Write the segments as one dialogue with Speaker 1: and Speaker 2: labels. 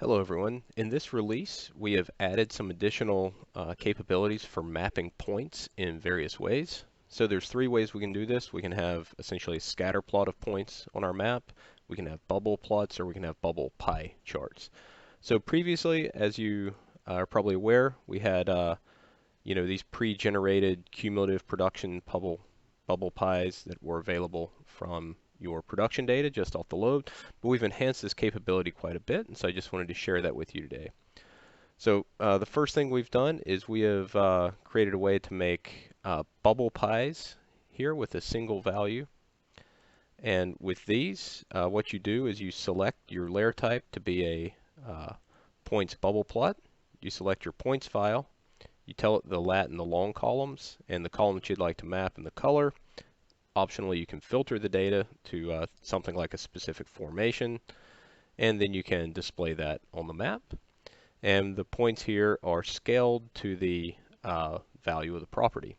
Speaker 1: Hello everyone. In this release, we have added some additional capabilities for mapping points in various ways. So there's three ways we can do this. We can have essentially a scatter plot of points on our map. We can have bubble plots, or we can have bubble pie charts. So previously, as you are probably aware, we had these pre-generated cumulative production bubble pies that were available from your production data just off the load, but we've enhanced this capability quite a bit, and so I just wanted to share that with you today. So the first thing we've done is we have created a way to make bubble pies here with a single value. And with these, what you do is you select your layer type to be a points bubble plot. You select your points file. You tell it the lat and the long columns and the column that you'd like to map and the color. Optionally, you can filter the data to something like a specific formation, and then you can display that on the map. And the points here are scaled to the value of the property.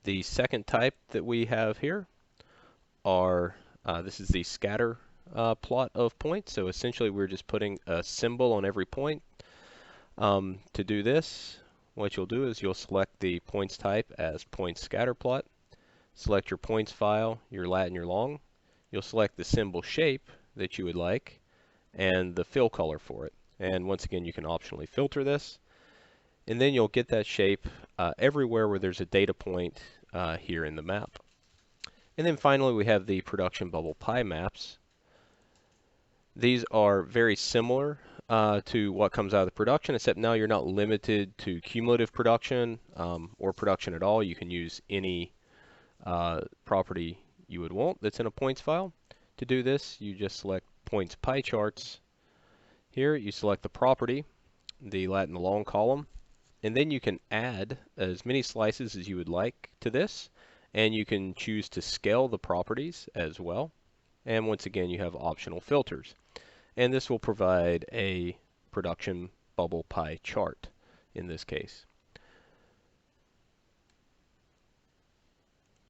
Speaker 1: The second type that we have here are, this is the scatter plot of points. So essentially, we're just putting a symbol on every point. To do this, what you'll do is you'll select the points type as points scatter plot. Select your points file, your lat and your long. You'll select the symbol shape that you would like and the fill color for it. And once again, you can optionally filter this. And then you'll get that shape everywhere where there's a data point here in the map. And then finally, we have the production bubble pie maps. These are very similar to what comes out of the production, except now you're not limited to cumulative production or production at all. You can use any property you would want that's in a points file. To do this, you just select points pie charts. Here you select the property, the lat and the long column, and then you can add as many slices as you would like to this, and you can choose to scale the properties as well. And once again, you have optional filters. And this will provide a production bubble pie chart in this case.